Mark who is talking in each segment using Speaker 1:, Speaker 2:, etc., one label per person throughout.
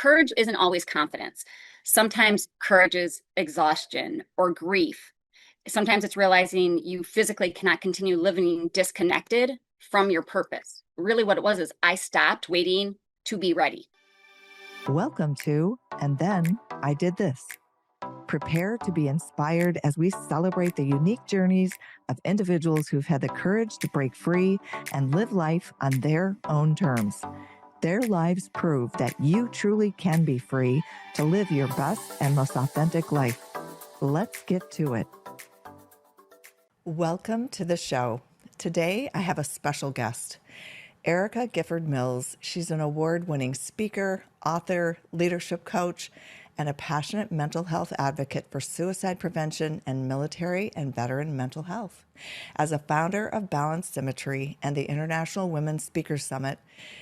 Speaker 1: courage isn't always confidence. Sometimes courage is exhaustion or grief. Sometimes it's realizing you physically cannot continue living disconnected from your purpose. Really, what it was is I stopped waiting to be ready.
Speaker 2: Welcome to And Then I Did This. Prepare to be inspired as we celebrate the unique journeys of individuals who've had the courage to break free and live life on their own terms. Their lives prove that you truly can be free to live your best and most authentic life. Let's get to it. Welcome to the show. Today, I have a special guest, Erica Gifford Mills. She's an award-winning speaker, author, leadership coach, and a passionate mental health advocate for suicide prevention and military and veteran mental health. As a founder of Balanced Symmetry and the International Women's Speakers Summit,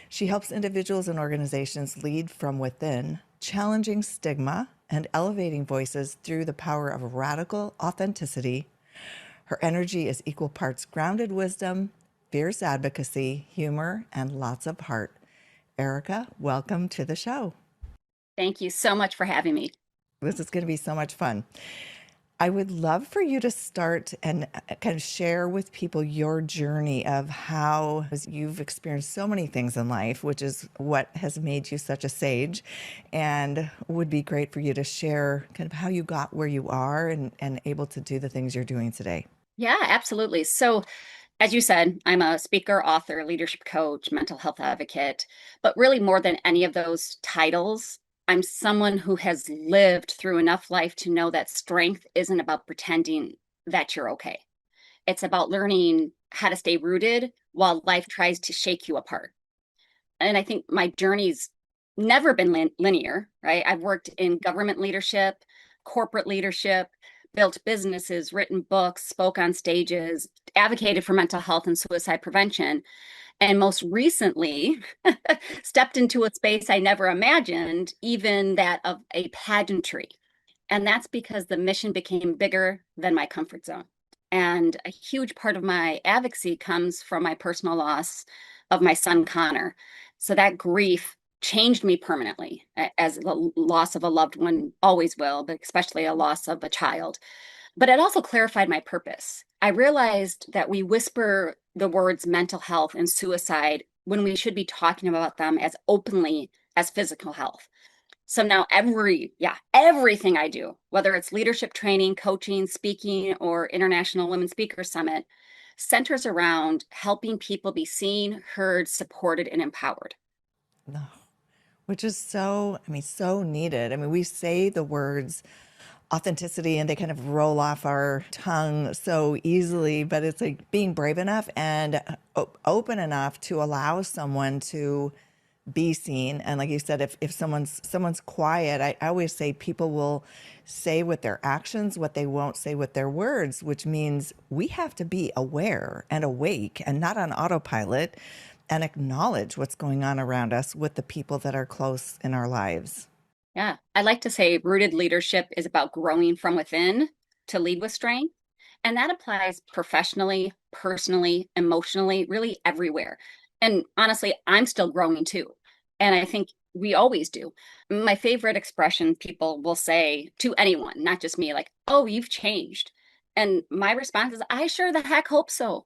Speaker 2: she helps individuals and organizations lead from within, challenging stigma and elevating voices through the power of radical authenticity. Her energy is equal parts grounded wisdom, fierce advocacy, humor, and lots of heart. Erica, welcome to the show.
Speaker 1: Thank you so much for having me.
Speaker 2: This is going to be so much fun. I would love for you to start and kind of share with people your journey of how you've experienced so many things in life, which is what has made you such a sage, and would be great for you to share kind of how you got where you are and able to do the things you're doing today.
Speaker 1: Yeah, absolutely. So, as you said, I'm a speaker, author, leadership coach, mental health advocate, but really more than any of those titles, I'm someone who has lived through enough life to know that strength isn't about pretending that you're okay. It's about learning how to stay rooted while life tries to shake you apart. And I think my journey's never been linear, right? I've worked in government leadership, corporate leadership, built businesses, written books, spoke on stages, advocated for mental health and suicide prevention. And most recently, stepped into a space I never imagined, even that of a pageantry. And that's because the mission became bigger than my comfort zone. And a huge part of my advocacy comes from my personal loss of my son, Connor. So that grief changed me permanently, as the loss of a loved one always will, but especially a loss of a child. But it also clarified my purpose. I realized that we whisper the words mental health and suicide when we should be talking about them as openly as physical health. So now everything I do, whether it's leadership training, coaching, speaking, or International Women's Speakers Summit, centers around helping people be seen, heard, supported, and empowered.
Speaker 2: No, which is so needed. I mean, we say the words authenticity and they kind of roll off our tongue so easily, but it's like being brave enough and open enough to allow someone to be seen. And like you said, if someone's quiet, I always say people will say with their actions what they won't say with their words, which means we have to be aware and awake and not on autopilot and acknowledge what's going on around us with the people that are close in our lives.
Speaker 1: Yeah, I like to say rooted leadership is about growing from within to lead with strength. And that applies professionally, personally, emotionally, really everywhere. And honestly, I'm still growing too. And I think we always do. My favorite expression people will say to anyone, not just me, like, oh, you've changed. And my response is, I sure the heck hope so.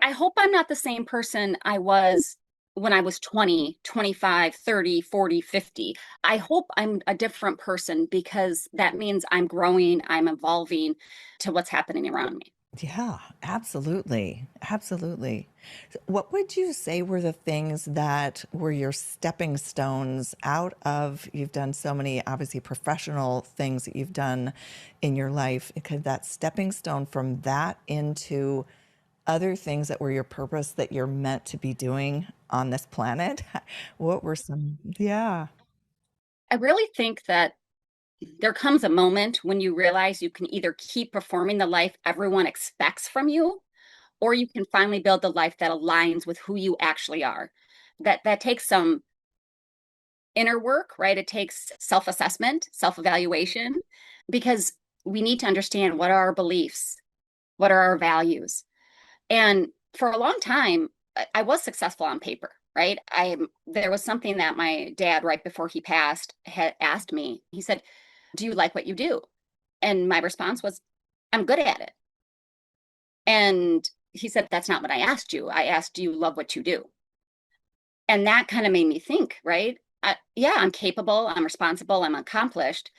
Speaker 1: I hope I'm not the same person I was when I was 20, 25, 30, 40, 50. I hope I'm a different person because that means I'm growing, I'm evolving to what's happening around me.
Speaker 2: Yeah, absolutely. Absolutely. So what would you say were the things that were your stepping stones out of, you've done so many obviously professional things that you've done in your life, could that stepping stone from that into other things that were your purpose that you're meant to be doing on this planet? What were some? Yeah.
Speaker 1: I really think that there comes a moment when you realize you can either keep performing the life everyone expects from you, or you can finally build the life that aligns with who you actually are. That takes some inner work, right? It takes self-assessment, self-evaluation, because we need to understand what are our beliefs, what are our values. And for a long time, I was successful on paper, right? There was something that my dad, right before he passed, had asked me. He said, "Do you like what you do?" And my response was, "I'm good at it." And he said, "That's not what I asked you. I asked, do you love what you do?" And that kind of made me think, right? Yeah, I'm capable, I'm responsible, I'm accomplished.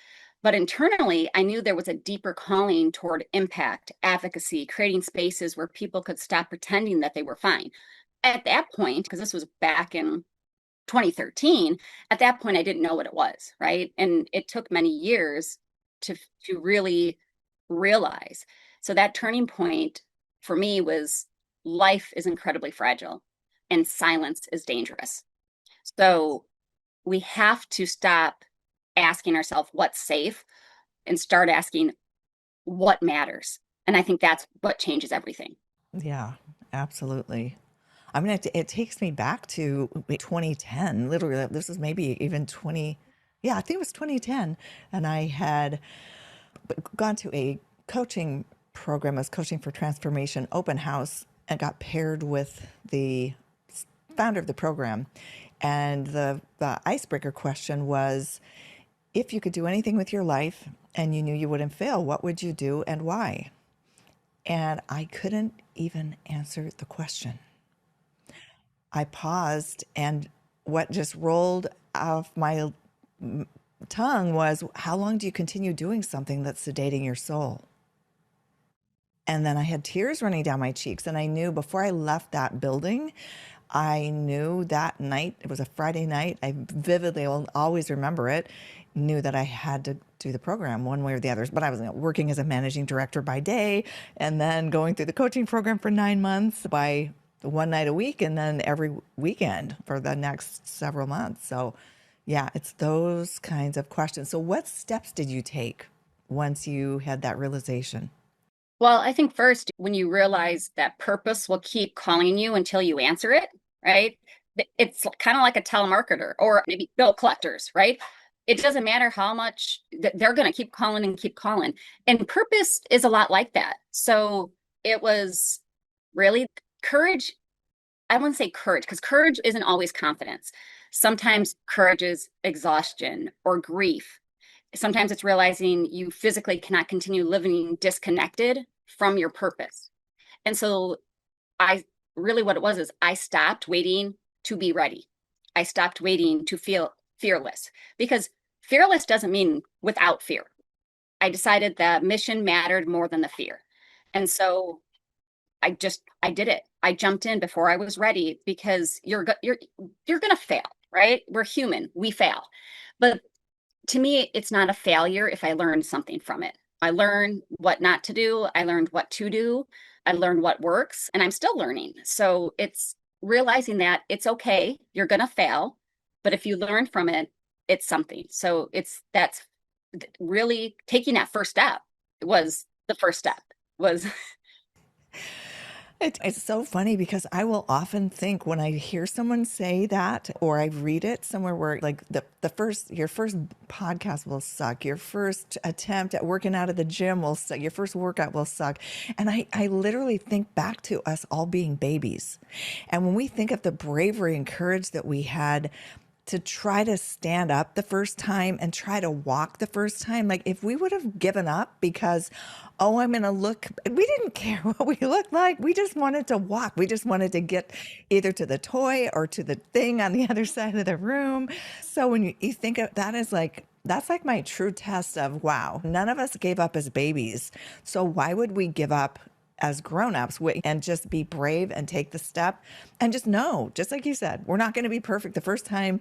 Speaker 1: But internally, I knew there was a deeper calling toward impact, advocacy, creating spaces where people could stop pretending that they were fine. At that point, because this was back in 2013, at that point, I didn't know what it was, right? And it took many years to really realize. So that turning point for me was life is incredibly fragile and silence is dangerous. So we have to stop asking ourselves what's safe and start asking what matters. And I think that's what changes everything.
Speaker 2: Yeah, absolutely. I mean, it takes me back to 2010. Literally, this is maybe even 20. Yeah, I think it was 2010, and I had gone to a coaching program. I was coaching for transformation open house, and got paired with the founder of the program. And the icebreaker question was, if you could do anything with your life and you knew you wouldn't fail, what would you do and why? And I couldn't even answer the question. I paused, and what just rolled off my tongue was, how long do you continue doing something that's sedating your soul? And then I had tears running down my cheeks. And I knew before I left that building, I knew that night, it was a Friday night, I vividly will always remember it, knew that I had to do the program one way or the other. But I was working as a managing director by day and then going through the coaching program for 9 months by one night a week and then every weekend for the next several months. So, yeah, it's those kinds of questions. So, what steps did you take once you had that realization?
Speaker 1: Well, I think first, when you realize that purpose will keep calling you until you answer it, right? It's kind of like a telemarketer or maybe bill collectors, right? It doesn't matter how much they're going to keep calling and keep calling. And purpose is a lot like that. So it was really courage. I wouldn't say courage because courage isn't always confidence. Sometimes courage is exhaustion or grief. Sometimes it's realizing you physically cannot continue living disconnected from your purpose. And so I really what it was is I stopped waiting to be ready. I stopped waiting to feel fearless because fearless doesn't mean without fear. I decided that mission mattered more than the fear. And so I did it. I jumped in before I was ready because you're going to fail, right? We're human. We fail. But to me, it's not a failure if I learned something from it. I learned what not to do. I learned what to do. I learned what works, and I'm still learning. So it's realizing that it's okay. You're going to fail, but if you learn from it, it's something. So that's really taking that first step was the first step was
Speaker 2: It's so funny because I will often think when I hear someone say that or I read it somewhere where like your first podcast will suck, your first attempt at working out of the gym will suck, your first workout will suck. And I literally think back to us all being babies. And when we think of the bravery and courage that we had to try to stand up the first time and try to walk the first time. Like if we would have given up because, oh, I'm going to look, we didn't care what we looked like. We just wanted to walk. We just wanted to get either to the toy or to the thing on the other side of the room. So when you think of that as like, that's like my true test of wow, none of us gave up as babies. So why would we give up as grown-ups and just be brave and take the step and just know, just like you said, we're not going to be perfect the first time.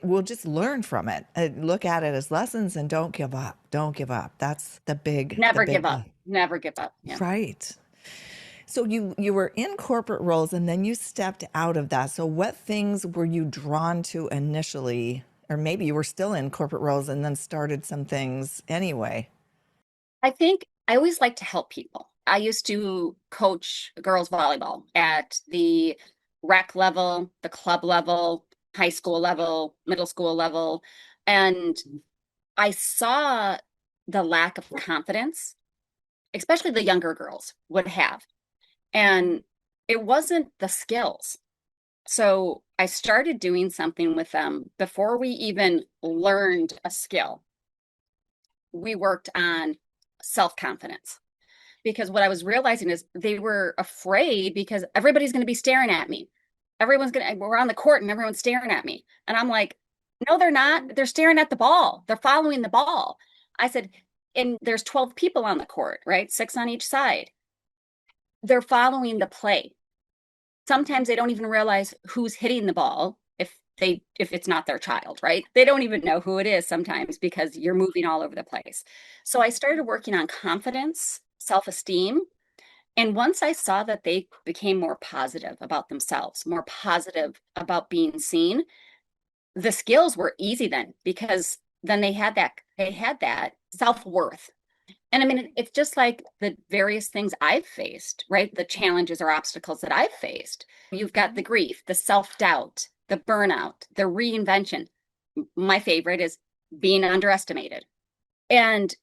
Speaker 2: We'll just learn from it and look at it as lessons and don't give up. Don't give up. That's the
Speaker 1: never give
Speaker 2: big,
Speaker 1: up. Never give up. Yeah.
Speaker 2: right. So you were in corporate roles and then you stepped out of that. So what things were you drawn to initially? Or maybe you were still in corporate roles and then started some things anyway.
Speaker 1: I think I always like to help people. I used to coach girls volleyball at the rec level, the club level, high school level, middle school level. And I saw the lack of confidence, especially the younger girls would have. And it wasn't the skills. So I started doing something with them before we even learned a skill. We worked on self-confidence because what I was realizing is they were afraid because everybody's going to be staring at me. We're on the court and everyone's staring at me. And I'm like, no, they're not. They're staring at the ball. They're following the ball. I said, and there's 12 people on the court, right? Six on each side. They're following the play. Sometimes they don't even realize who's hitting the ball if it's not their child, right? They don't even know who it is sometimes because you're moving all over the place. So I started working on confidence, self-esteem, and once I saw that they became more positive about themselves, more positive about being seen, the skills were easy then because then they had that self-worth. And I mean, it's just like the various things I've faced, right? The challenges or obstacles that I've faced. You've got the grief, the self-doubt, the burnout, the reinvention. My favorite is being underestimated. And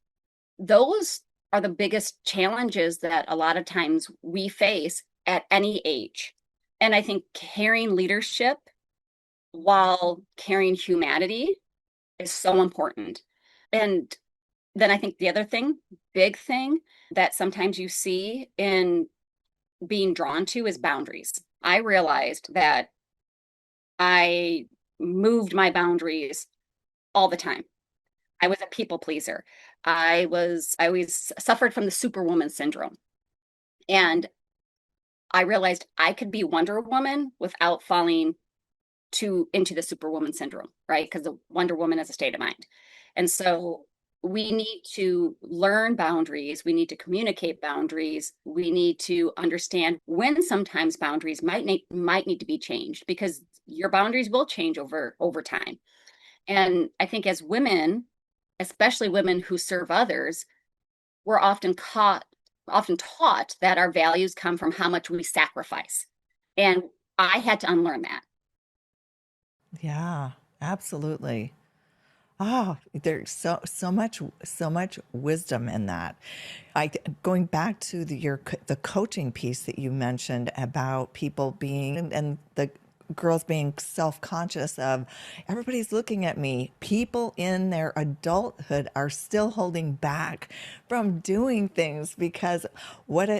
Speaker 1: those are the biggest challenges that a lot of times we face at any age. And I think carrying leadership while carrying humanity is so important. And then I think the other thing, big thing that sometimes you see in being drawn to is boundaries. I realized that I moved my boundaries all the time. I was a people pleaser. I always suffered from the superwoman syndrome. And I realized I could be Wonder Woman without falling into the superwoman syndrome, right? Because the Wonder Woman is a state of mind. And so we need to learn boundaries. We need to communicate boundaries. We need to understand when sometimes boundaries might need to be changed because your boundaries will change over time. And I think as women, especially women who serve others, we're often taught that our values come from how much we sacrifice. And I had to unlearn that.
Speaker 2: Yeah, absolutely. Oh, there's so much wisdom in that. I going back to the coaching piece that you mentioned about people being and the girls being self-conscious of everybody's looking at me. People in their adulthood are still holding back from doing things because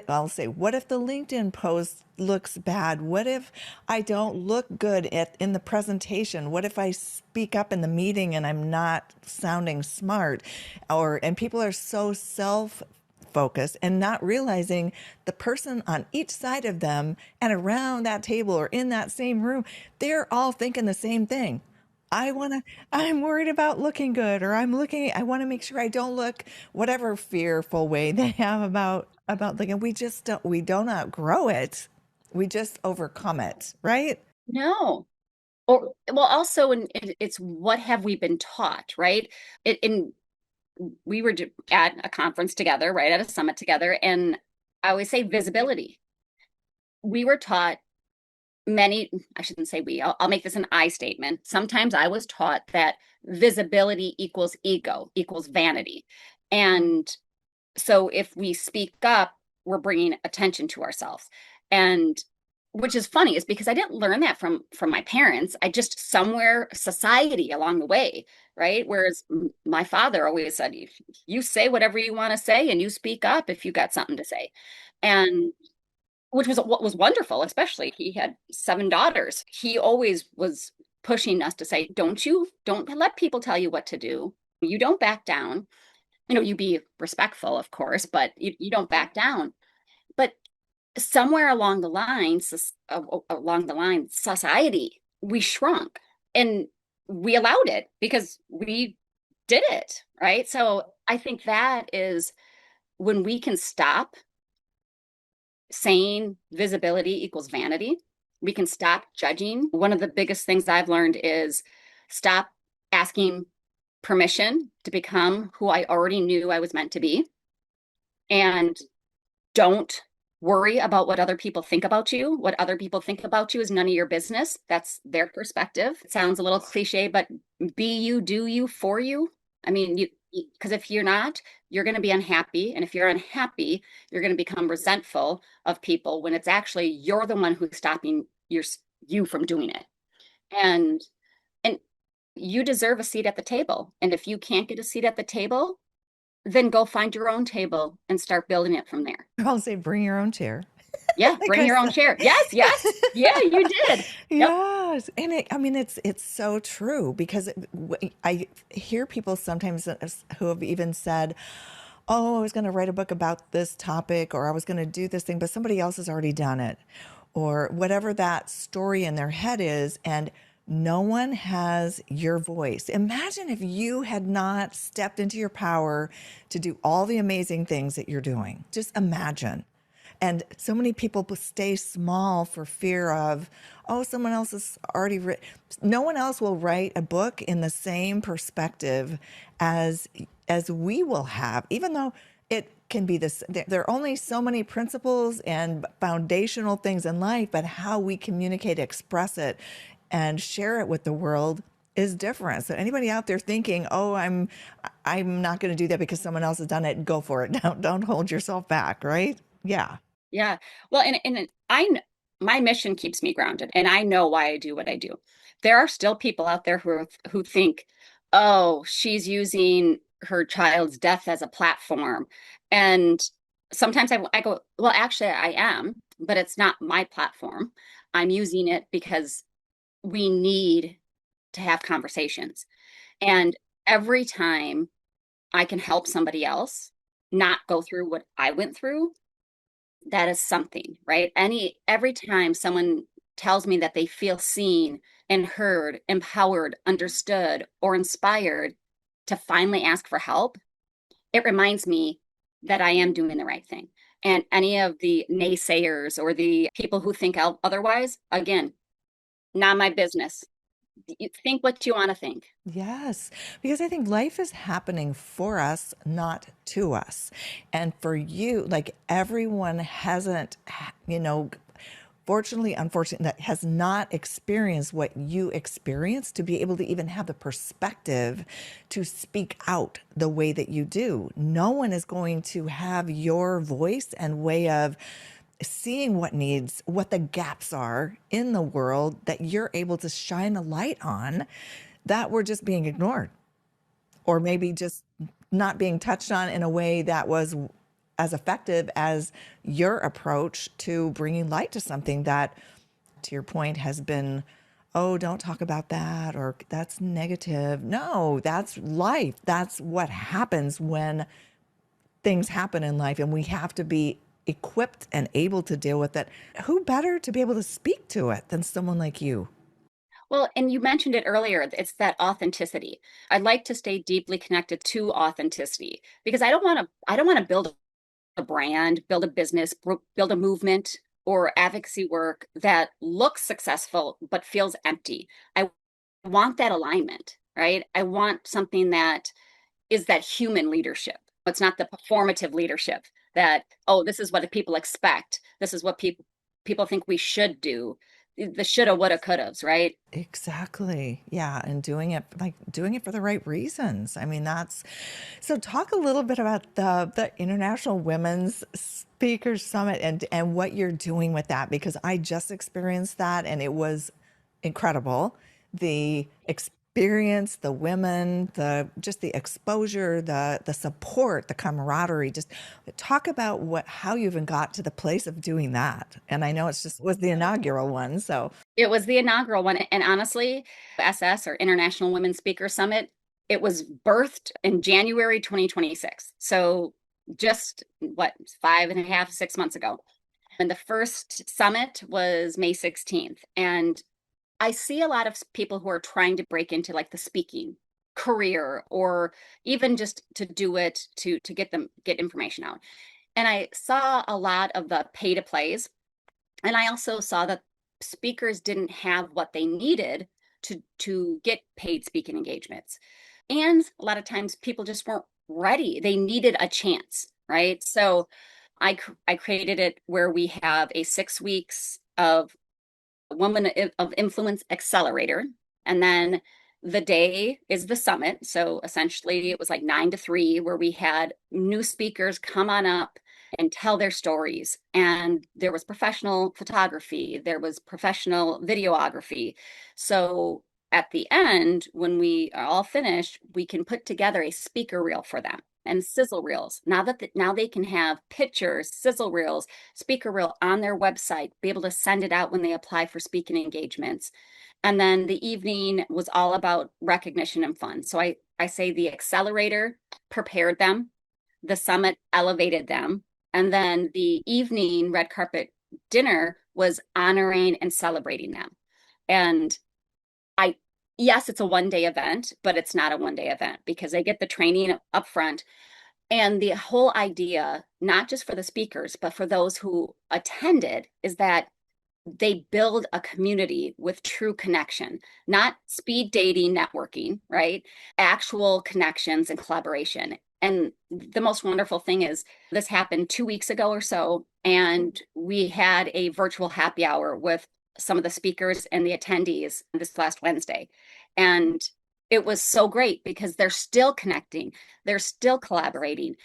Speaker 2: I'll say, what if the LinkedIn post looks bad? What if I don't look good in the presentation? What if I speak up in the meeting and I'm not sounding smart? And people are so focused and not realizing the person on each side of them and around that table or in that same room, they're all thinking the same thing. I'm worried about looking good, or I want to make sure I don't look whatever fearful way they have about looking. We don't outgrow it. We just overcome it, right?
Speaker 1: No. Or well, also, it's what have we been taught, right? In we were at a conference together, right, at a summit together, and I always say visibility. We were taught I shouldn't say I'll make this an I statement. Sometimes I was taught that visibility equals ego, equals vanity. And so if we speak up, we're bringing attention to ourselves. And which is funny is because I didn't learn that from my parents. I just somewhere society along the way, right? Whereas my father always said, you say whatever you want to say and you speak up if you got something to say. And which was what was wonderful, especially he had seven daughters. He always was pushing us to say, don't let people tell you what to do. You don't back down. You be respectful, of course, but you don't back down. But somewhere along the line, society, we shrunk and we allowed it because we did it, right? So I think that is when we can stop saying visibility equals vanity. We can stop judging. One of the biggest things I've learned is stop asking permission to become who I already knew I was meant to be. And don't worry about what other people think about you. What other people think about you is none of your business. That's their perspective. It sounds a little cliche, but be you, do you, for you. I mean, because if you're not, you're going to be unhappy. And if you're unhappy, you're going to become resentful of people when it's actually you're the one who's stopping you from doing it. And and you deserve a seat at the table. And if you can't get a seat at the table, then go find your own table and start building it from there.
Speaker 2: I'll say bring your own chair.
Speaker 1: Yeah,
Speaker 2: Like
Speaker 1: bring
Speaker 2: I
Speaker 1: your own
Speaker 2: said.
Speaker 1: chair. Yes, yes. Yeah, you did. Yep.
Speaker 2: Yes. And I mean, it's so true because I hear people sometimes who have even said, oh, I was going to write a book about this topic or I was going to do this thing, but somebody else has already done it or whatever that story in their head is. And no one has your voice. Imagine if you had not stepped into your power to do all the amazing things that you're doing. Just imagine. And so many people stay small for fear of, oh, someone else has already written. No one else will write a book in the same perspective as we will have, even though it can be this. There are only so many principles and foundational things in life, but how we communicate, express it, and share it with the world is different. So anybody out there thinking, "Oh, I'm not going to do that because someone else has done it," go for it. Don't hold yourself back, right? Yeah.
Speaker 1: Yeah. Well, and my mission keeps me grounded, and I know why I do what I do. There are still people out there who think, oh, she's using her child's death as a platform. And sometimes I go, well, actually, I am, but it's not my platform. I'm using it because we need to have conversations. And every time I can help somebody else not go through what I went through, that is something, right? Every time someone tells me that they feel seen and heard, empowered, understood, or inspired to finally ask for help, it reminds me that I am doing the right thing. And any of the naysayers or the people who think otherwise, again, not my business. You think what you want to think.
Speaker 2: Yes, because I think life is happening for us, not to us. And for you, like everyone hasn't, you know, fortunately, unfortunately, that has not experienced what you experienced to be able to even have the perspective to speak out the way that you do. No one is going to have your voice and way of seeing what the gaps are in the world that you're able to shine a light on that were just being ignored or maybe just not being touched on in a way that was as effective as your approach to bringing light to something that, to your point, has been, oh, don't talk about that or that's negative. No, that's life. That's what happens when things happen in life and we have to be equipped and able to deal with it. Who better to be able to speak to it than someone like you?
Speaker 1: Well, and you mentioned it earlier, it's that authenticity. I'd like to stay deeply connected to authenticity because I don't want to build a brand, build a business, build a movement or advocacy work that looks successful but feels empty. I want that alignment, right? I want something that is that human leadership. It's not the performative leadership that, oh, this is what the people expect. This is what people think we should do. The shoulda, woulda, couldas, right?
Speaker 2: Exactly. Yeah. And doing it for the right reasons. I mean, that's so talk a little bit about the International Women's Speakers Summit and what you're doing with that, because I just experienced that and it was incredible. The experience, the women, the just the exposure, the support, the camaraderie. Just talk about how you even got to the place of doing that. And I know it's just was the inaugural one. So
Speaker 1: It was the inaugural one. And honestly, SS or International Women Speaker Summit, it was birthed in January 2026. So just what, 5.5, 6 months ago. And the first summit was May 16th. And I see a lot of people who are trying to break into like the speaking career or even just to do it to get information out. And I saw a lot of the pay to plays, and I also saw that speakers didn't have what they needed to get paid speaking engagements. And a lot of times people just weren't ready. They needed a chance, right? So I created it where we have a 6 weeks of Woman of Influence Accelerator. And then the day is the summit. So essentially, it was like 9 to 3, where we had new speakers come on up and tell their stories. And there was professional photography, there was professional videography. So at the end, when we are all finished, we can put together a speaker reel for them and sizzle reels. Now they can have pictures, sizzle reels, speaker reel on their website, be able to send it out when they apply for speaking engagements. And then the evening was all about recognition and fun. So I say the accelerator prepared them, the summit elevated them, and then the evening red carpet dinner was honoring and celebrating them. And I, yes, it's a 1 day event, but it's not a 1 day event because they get the training up front. And the whole idea, not just for the speakers, but for those who attended, is that they build a community with true connection, not speed dating, networking, right? Actual connections and collaboration. And the most wonderful thing is this happened 2 weeks ago or so, and we had a virtual happy hour with some of the speakers and the attendees this last Wednesday. And it was so great because they're still connecting, they're still collaborating.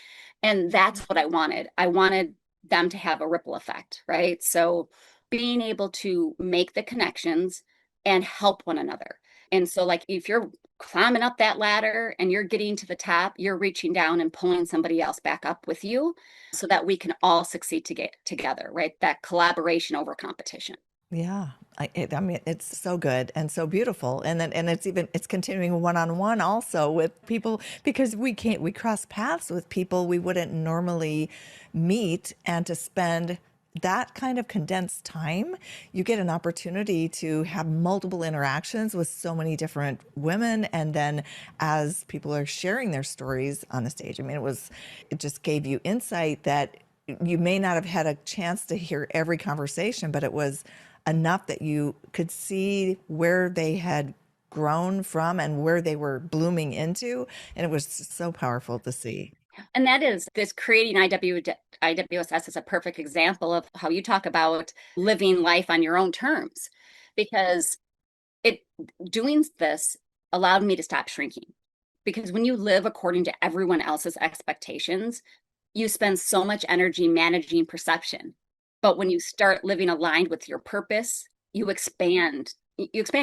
Speaker 1: And that's what I wanted. I wanted them to have a ripple effect, right? So being able to make the connections and help one another. And so, like, if you're climbing up that ladder and you're getting to the top, you're reaching down and pulling somebody else back up with you so that we can all succeed to get together, right? That collaboration over competition.
Speaker 2: Yeah. I mean, it's so good and so beautiful. And then, and it's continuing one-on-one also with people because we cross paths with people we wouldn't normally meet, and to spend that kind of condensed time, you get an opportunity to have multiple interactions with so many different women. And then as people are sharing their stories on the stage, I mean, it just gave you insight that you may not have had a chance to hear every conversation, but it was enough that you could see where they had grown from and where they were blooming into. And it was so powerful to see.
Speaker 1: And that is this creating IWSS is a perfect example of how you talk about living life on your own terms, because it doing this allowed me to stop shrinking. Because when you live according to everyone else's expectations, you spend so much energy managing perception. But when you start living aligned with your purpose, you expand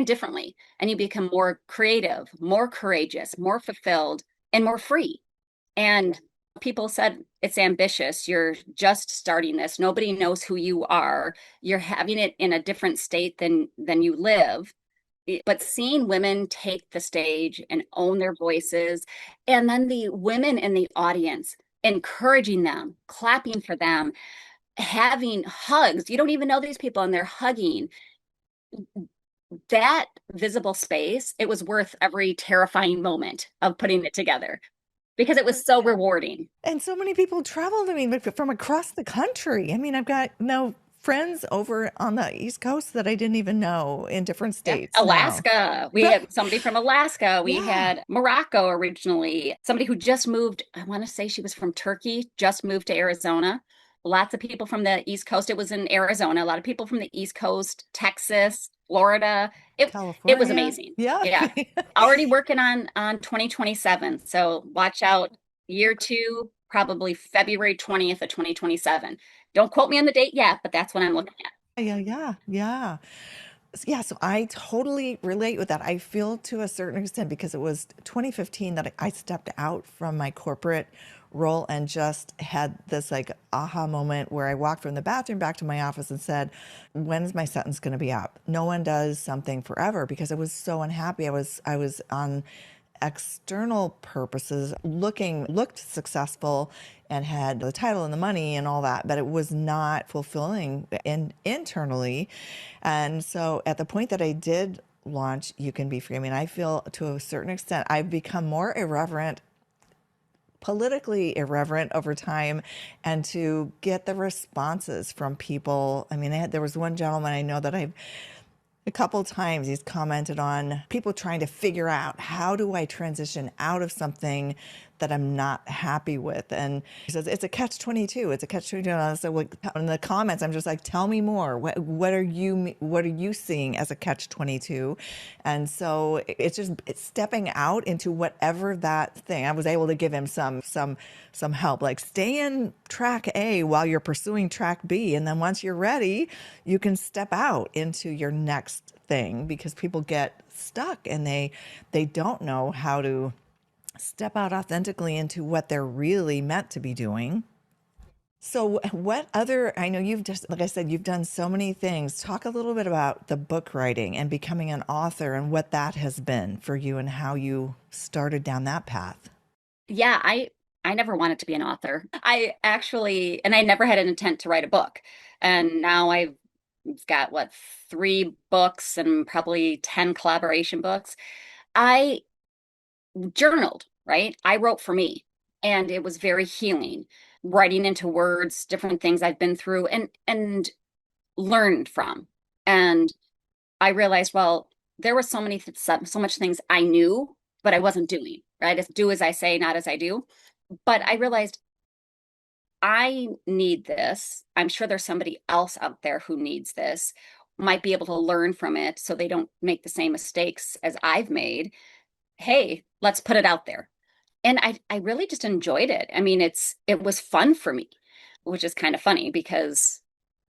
Speaker 1: differently and you become more creative, more courageous, more fulfilled, and more free. And people said it's ambitious. You're just starting this. Nobody knows who you are. You're having it in a different state than you live. But seeing women take the stage and own their voices, and then the women in the audience encouraging them, clapping for them, having hugs. You don't even know these people and they're hugging. That visible space, it was worth every terrifying moment of putting it together because it was so rewarding.
Speaker 2: And so many people traveled, I mean, from across the country. I mean, I've got now friends over on the East Coast that I didn't even know in different
Speaker 1: Yeah.
Speaker 2: states now.
Speaker 1: Alaska. We
Speaker 2: Right.
Speaker 1: had somebody from Alaska. We
Speaker 2: Yeah.
Speaker 1: had Morocco originally. Somebody who just moved, I want to say she was from Turkey, just moved to Arizona. Lots of people from the East Coast. It was in Arizona. A lot of people from the East Coast, Texas, Florida. It was
Speaker 2: California.
Speaker 1: amazing.
Speaker 2: Yeah.
Speaker 1: Yeah. Already working on 2027. So watch out. Year two, probably February 20th of 2027. Don't quote me on the date yet, but that's what I'm looking at.
Speaker 2: Yeah, yeah, yeah. Yeah, so I totally relate with that. I feel to a certain extent because it was 2015 that I stepped out from my corporate role and just had this like aha moment where I walked from the bathroom back to my office and said, when is my sentence going to be up? No one does something forever, because I was so unhappy. I was on external purposes looked successful and had the title and the money and all that, but it was not fulfilling internally. And so at the point that I did launch You Can Be Free, I mean, I feel to a certain extent I've become more irreverent, politically irreverent over time, and to get the responses from people. I mean, there was one gentleman I know that A couple times he's commented on people trying to figure out, how do I transition out of something that I'm not happy with? And he says it's a catch 22. It's a catch 22. And so in the comments, I'm just like, tell me more. What are you seeing as a catch 22? And so it's stepping out into whatever that thing. I was able to give him some help, like stay in track A while you're pursuing track B, and then once you're ready, you can step out into your next thing, because people get stuck and they don't know how to step out authentically into what they're really meant to be doing. So what other, I know you've just, like I said, you've done so many things. Talk a little bit about the book writing and becoming an author and what that has been for you and how you started down that path.
Speaker 1: Yeah, I never wanted to be an author. I actually, and I never had an intent to write a book. And now I've got what, 3 books and probably 10 collaboration books. I journaled, right? I wrote for me, and it was very healing, writing into words different things I've been through and learned from. And I realized, well, there were so much things I knew, but I wasn't doing, right? It's do as I say, not as I do. But I realized I need this. I'm sure there's somebody else out there who needs this, might be able to learn from it so they don't make the same mistakes as I've made. Hey, let's put it out there. And I really just enjoyed it. I mean, it was fun for me, which is kind of funny because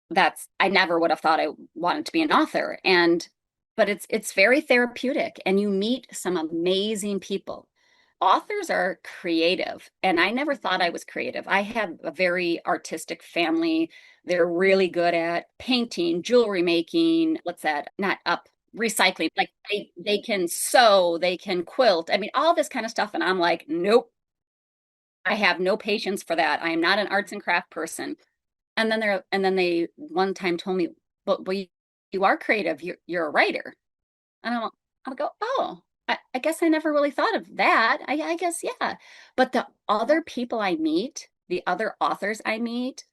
Speaker 1: that's I never would have thought I wanted to be an author. And but it's very therapeutic, and you meet some amazing people. Authors are creative, and I never thought I was creative. I have a very artistic family. They're really good at painting, jewelry making, what's that? Not up recycling. Like they can sew, they can quilt. I mean, all this kind of stuff. And I'm like, nope, I have no patience for that. I am not an arts and craft person. And then they one time told me, but you are creative. You're a writer. And I'll go, oh, I guess I never really thought of that. I guess, yeah. But the other people I meet, the other authors I meet,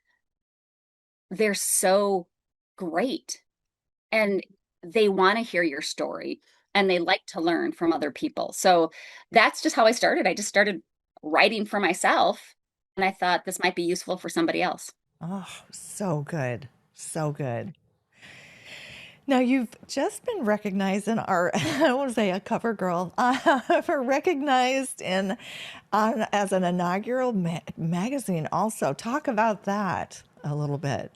Speaker 1: they're so great. And they want to hear your story, and they like to learn from other people. So that's just how I started. I just started writing for myself, and I thought this might be useful for somebody else.
Speaker 2: Oh, so good. So good. Now, you've just been recognized in our, I want to say a cover girl, for recognized in as an inaugural magazine also. Talk about that a little bit.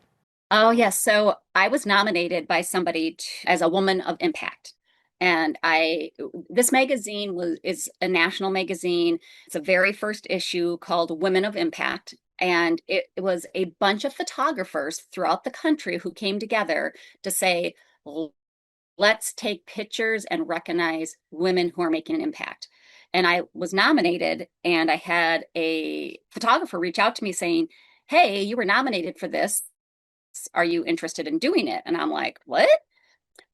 Speaker 1: Oh, yes. So I was nominated by somebody as a woman of impact. And this magazine is a national magazine. It's a very first issue called Women of Impact. And it was a bunch of photographers throughout the country who came together to say, let's take pictures and recognize women who are making an impact. And I was nominated, and I had a photographer reach out to me saying, hey, you were nominated for this. Are you interested in doing it? And I'm like, what?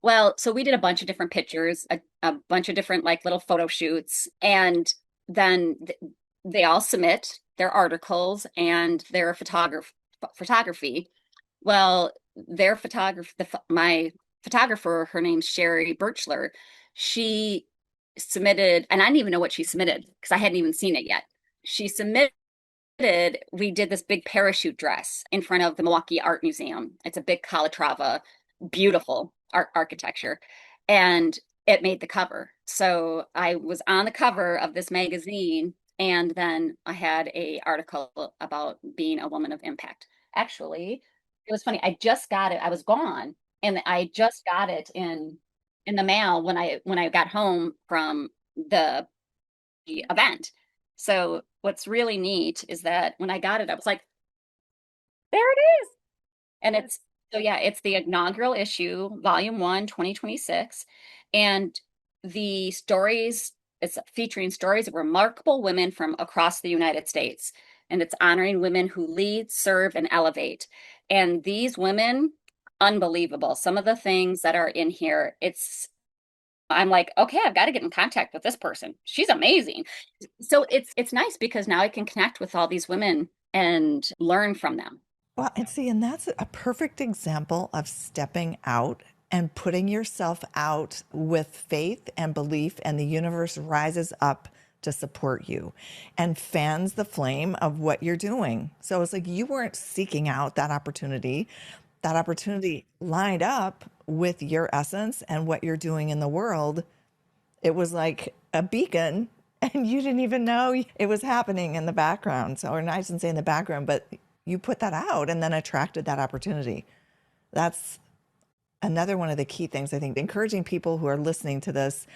Speaker 1: Well, so we did a bunch of different pictures, a bunch of different like little photo shoots, and then they all submit their articles and their photography. Well, my photographer, her name's Sherry Birchler. She submitted, and I didn't even know what she submitted because I hadn't even seen it yet. She submitted we did this big parachute dress in front of the Milwaukee Art Museum. It's a big Calatrava, beautiful art architecture. And it made the cover. So I was on the cover of this magazine, and then I had a article about being a woman of impact. Actually, it was funny. I just got it. I was gone, and I just got it in the mail when I got home from the event. So what's really neat is that when I got it, I was like, there it is. And it's the inaugural issue, volume one, 2026. And the stories, it's featuring stories of remarkable women from across the United States. And it's honoring women who lead, serve, and elevate. And these women, unbelievable. Some of the things that are in here, I'm like, okay, I've got to get in contact with this person. She's amazing. So it's nice because now I can connect with all these women and learn from them.
Speaker 2: Well, and see, and that's a perfect example of stepping out and putting yourself out with faith and belief, and the universe rises up to support you and fans the flame of what you're doing. So it's like you weren't seeking out that opportunity. That opportunity lined up with your essence and what you're doing in the world. It was like a beacon, and you didn't even know it was happening in the background. So, or I shouldn't say in the background, but you put that out and then attracted that opportunity. That's another one of the key things, I think, encouraging people who are listening to this: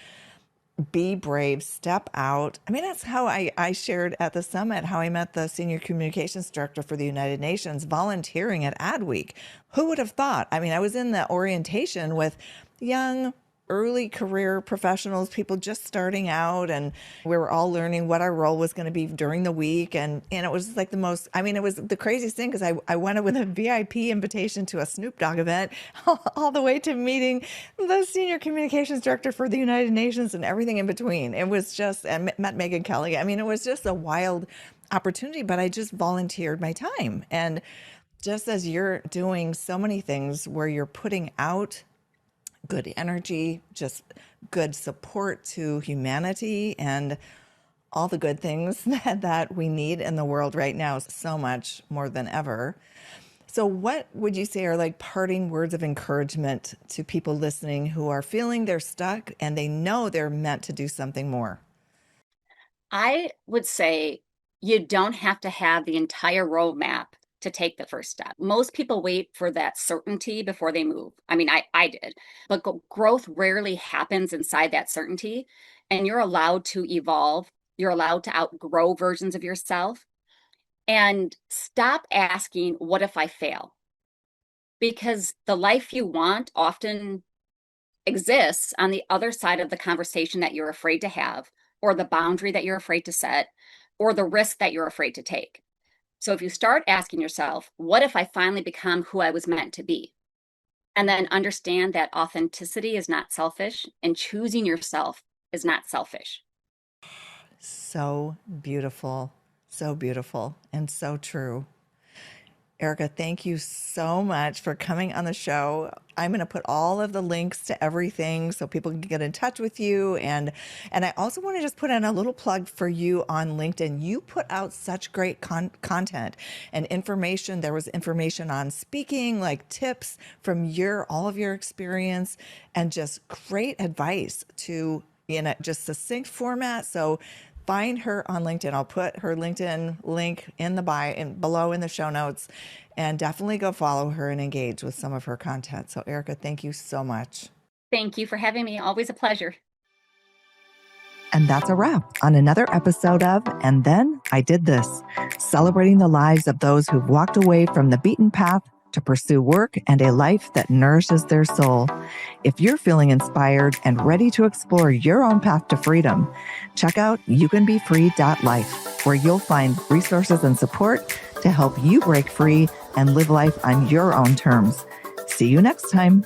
Speaker 2: be brave, step out. I mean, that's how I shared at the summit how I met the senior communications director for the United Nations volunteering at Adweek. Who would have thought? I mean, I was in the orientation with young, early career professionals, people just starting out, and we were all learning what our role was going to be during the week. And it was like the most, I mean, it was the craziest thing because I went with a VIP invitation to a Snoop Dogg event, all the way to meeting the senior communications director for the United Nations and everything in between. It was just, and met Megan Kelly. I mean, it was just a wild opportunity, but I just volunteered my time. And just as you're doing so many things where you're putting out good energy, just good support to humanity and all the good things that we need in the world right now, so much more than ever. So what would you say are like parting words of encouragement to people listening who are feeling they're stuck and they know they're meant to do something more?
Speaker 1: I would say you don't have to have the entire roadmap to take the first step. Most people wait for that certainty before they move. I mean, I did, but growth rarely happens inside that certainty. And you're allowed to evolve. You're allowed to outgrow versions of yourself, and stop asking, what if I fail? Because the life you want often exists on the other side of the conversation that you're afraid to have, or the boundary that you're afraid to set, or the risk that you're afraid to take. So if you start asking yourself, what if I finally become who I was meant to be? And then understand that authenticity is not selfish and choosing yourself is not selfish.
Speaker 2: So beautiful, and so true. Erica, thank you so much for coming on the show. I'm going to put all of the links to everything so people can get in touch with you. And I also want to just put in a little plug for you on LinkedIn. You put out such great content and information. There was information on speaking, like tips from all of your experience, and just great advice to in a just succinct format. So find her on LinkedIn. I'll put her LinkedIn link in the bio and below in the show notes, and definitely go follow her and engage with some of her content. So Erica, thank you so much.
Speaker 1: Thank you for having me. Always a pleasure.
Speaker 2: And that's a wrap on another episode of And Then I Did This, celebrating the lives of those who've walked away from the beaten path to pursue work and a life that nourishes their soul. If you're feeling inspired and ready to explore your own path to freedom, check out youcanbefree.life, where you'll find resources and support to help you break free and live life on your own terms. See you next time.